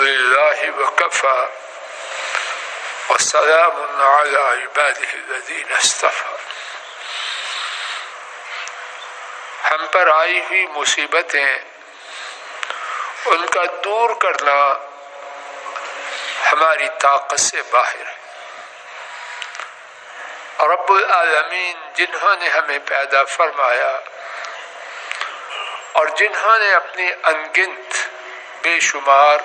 للہ وکفی وسلام علی عبادہ الذین اصطفی۔ ہم پر آئی ہوئی مصیبتیں ان کا دور کرنا ہماری طاقت سے باہر ہے۔ رب العالمین جنہوں نے ہمیں پیدا فرمایا اور جنہوں نے اپنی انگنت بے شمار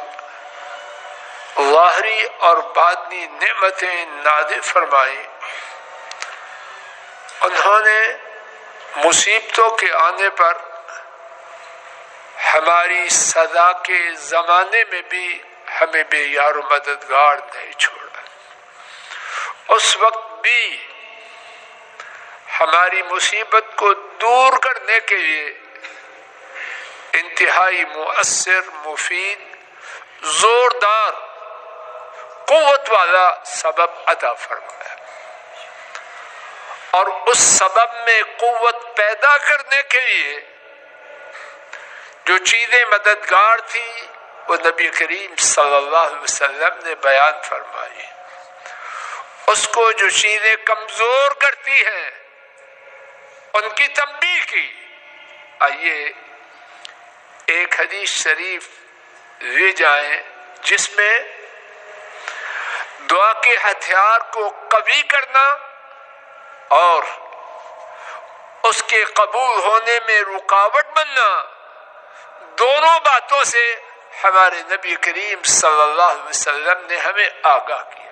ظاہری اور باطنی نعمتیں نازل فرمائیں، انہوں نے مصیبتوں کے آنے پر ہماری سزا کے زمانے میں بھی ہمیں بے یار و مددگار نہیں چھوڑا۔ اس وقت بھی ہماری مصیبت کو دور کرنے کے لیے انتہائی مؤثر، مفید، زوردار، قوت والا سبب عطا فرمایا، اور اس سبب میں قوت پیدا کرنے کے لیے جو چیزیں مددگار تھی وہ نبی کریم صلی اللہ علیہ وسلم نے بیان فرمائی۔ اس کو جو چیزیں کمزور کرتی ہیں ان کی تنبیہ کی۔ آئیے ایک حدیث شریف لے جائیں جس میں دعا کے ہتھیار کو قوی کرنا اور اس کے قبول ہونے میں رکاوٹ بننا، دونوں باتوں سے ہمارے نبی کریم صلی اللہ علیہ وسلم نے ہمیں آگاہ کیا۔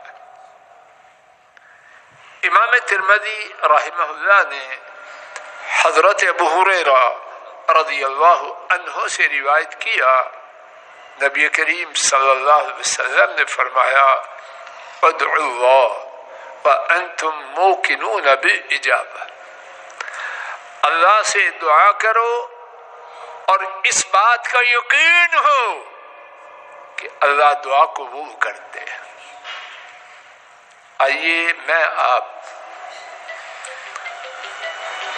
امام ترمذی رحمہ اللہ نے حضرت ابو ہریرہ رضی اللہ عنہ سے روایت کیا، نبی کریم صلی اللہ علیہ وسلم نے فرمایا ادعوا اللہ وانتم موقنون بالاجابہ، اللہ سے دعا کرو اور اس بات کا یقین ہو کہ اللہ دعا قبول کرتے ہیں۔ آئیے میں آپ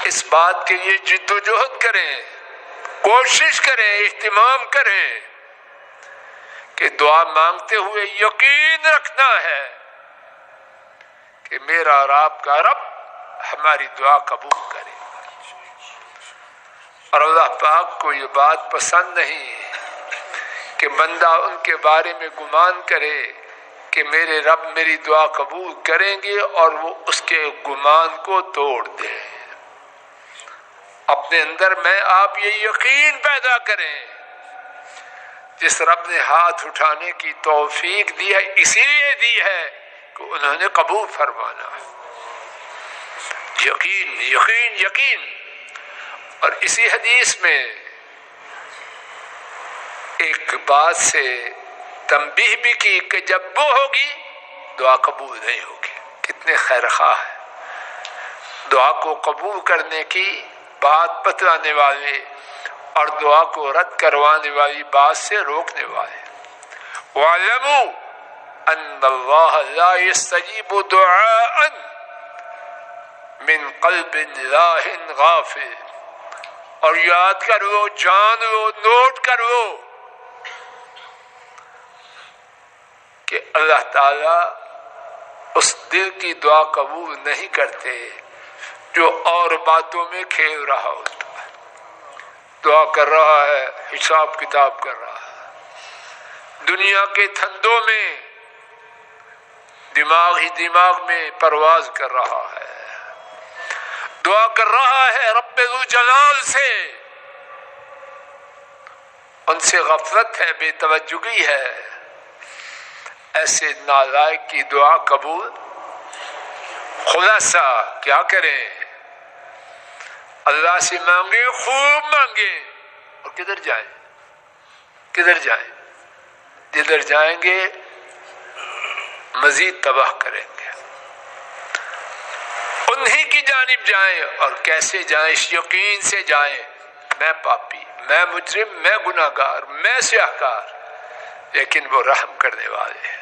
اس بات کے لیے جد و جہد کریں، کوشش کریں، اہتمام کریں کہ دعا مانگتے ہوئے یقین رکھنا ہے کہ میرا اور آپ کا رب ہماری دعا قبول کرے۔ اور اللہ پاک کو یہ بات پسند نہیں کہ بندہ ان کے بارے میں گمان کرے کہ میرے رب میری دعا قبول کریں گے اور وہ اس کے گمان کو توڑ دے۔ اپنے اندر میں آپ یہ یقین پیدا کریں، جس رب نے ہاتھ اٹھانے کی توفیق دی ہے اسی لیے دی ہے کہ انہوں نے قبول فرمانا۔ یقین یقین یقین۔ اور اسی حدیث میں ایک بات سے تنبیہ بھی کی کہ جب وہ ہوگی دعا قبول نہیں ہوگی۔ کتنے خیر خواہ ہیں دعا کو قبول کرنے کی بات بتلانے والے اور دعا کو رد کروانے والی بات سے روکنے والے۔ وَاعْلَمُوا أَنَّ اللَّهَ لَا يَسْتَجِيبُ دُعَاءً مِّن قَلْبٍ لَاهٍ غَافِلٍ۔ اور یاد کر لو، جان لو، نوٹ کر لو کہ اللہ تعالیٰ اس دل کی دعا قبول نہیں کرتے جو اور باتوں میں کھیل رہا ہوتا ہے، دعا کر رہا ہے، حساب کتاب کر رہا ہے، دنیا کے دھندوں میں دماغ ہی دماغ میں پرواز کر رہا ہے، دعا کر رہا ہے رب ذو جلال سے، ان سے غفلت ہے، بے توجہی ہے۔ ایسے نالائق کی دعا قبول؟ خلاصہ کیا کریں؟ اللہ سے مانگے، خوب مانگے، اور کدھر جائیں؟ کدھر جائیں؟ جدھر جائیں گے مزید تباہ کریں گے۔ انہی کی جانب جائیں، اور کیسے جائیں؟ اس یقین سے جائیں میں پاپی، میں مجرم، میں گناہگار، میں سیاہکار، لیکن وہ رحم کرنے والے ہیں۔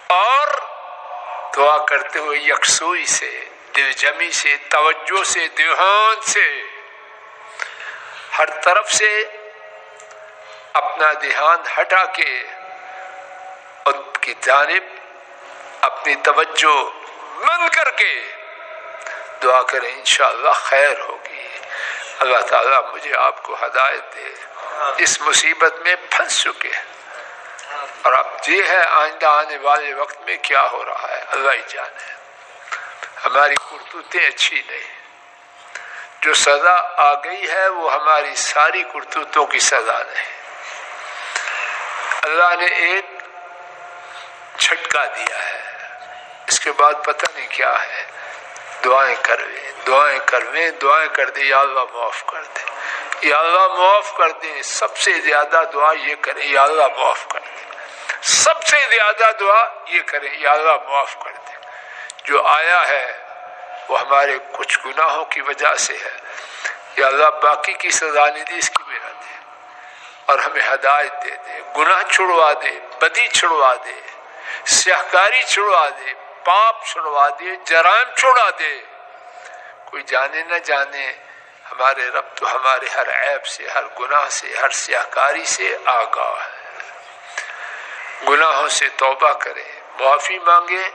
اور دعا کرتے ہوئے یکسوئی سے، دل جمی سے، توجہ سے، دھیان سے، ہر طرف سے اپنا دھیان ہٹا کے ان کی جانب اپنی توجہ بند کر کے دعا کریں، انشاءاللہ خیر ہوگی۔ اللہ تعالیٰ مجھے آپ کو ہدایت دے، اس مصیبت میں پھنس چکے ہیں، اور اب یہ ہے آئندہ آنے والے وقت میں کیا ہو رہا ہے اللہ ہی جانے۔ ہماری کرتوتیں اچھی نہیں، جو سزا آ گئی ہے وہ ہماری ساری کرتوتوں کی سزا نہیں۔ اللہ نے ایک جھٹکا دیا ہے، اس کے بعد پتہ نہیں کیا ہے۔ دعائیں کرویں، دعائیں کرویں، دعائیں کر دے، یا اللہ معاف کر دے، یا اللہ معاف کر دے۔ سب سے زیادہ دعا یہ کریں، یا اللہ معاف کر دے۔ سب سے زیادہ دعا یہ کریں، یا اللہ معاف کر دے۔ جو آیا ہے وہ ہمارے کچھ گناہوں کی وجہ سے ہے، یا اللہ باقی کی سزا نہیں دی، اس کی بھی نہ دے، اور ہمیں ہدایت دے دے، گناہ چھڑوا دے، بدی چھڑوا دے، سیاہکاری چھڑوا دے، پاپ چھڑوا دے، جرائم چھڑوا دے۔ کوئی جانے نہ جانے ہمارے رب تو ہمارے ہر عیب سے، ہر گناہ سے، ہر سیاہکاری سے آگاہ ہے۔ گناہوں سے توبہ کریں، معافی مانگیں،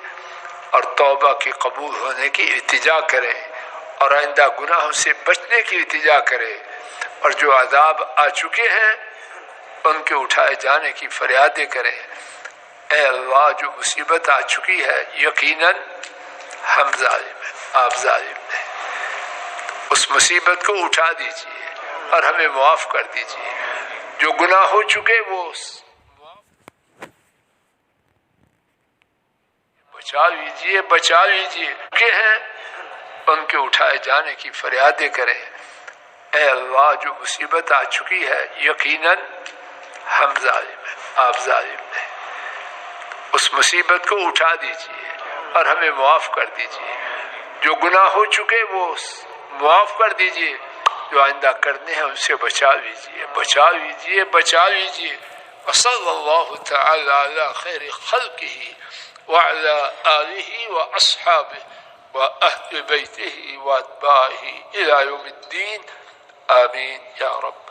اور توبہ کے قبول ہونے کی التجا کریں، اور آئندہ گناہوں سے بچنے کی التجا کریں، اور جو عذاب آ چکے ہیں ان کے اٹھائے جانے کی فریادیں کریں۔ اے اللہ، جو مصیبت آ چکی ہے یقیناً ہم ظالم ہیں، آپ ظالم نہیں، اس مصیبت کو اٹھا دیجیے اور ہمیں معاف کر دیجیے۔ جو گناہ ہو چکے وہ بچا لیجیے، بچا لیجیے کہ ہیں ان کے اٹھائے جانے کی فریادیں کریں۔ اے اللہ، جو مصیبت آ چکی ہے یقیناً ہم ظالم ہیں، آپ ظالم نہیں، اس مصیبت کو اٹھا دیجیے اور ہمیں معاف کر دیجیے۔ جو گناہ ہو چکے وہ معاف کر دیجیے، جو آئندہ کرنے ہیں ان سے بچا لیجیے، بچا لیجیے، بچا لیجیے۔ وصلی اللہ تعالی علی خیر خلقہ وعلی آلہ واصحابہ واہل بیتہ واتباعہ الی یوم الدین، آمین یا رب۔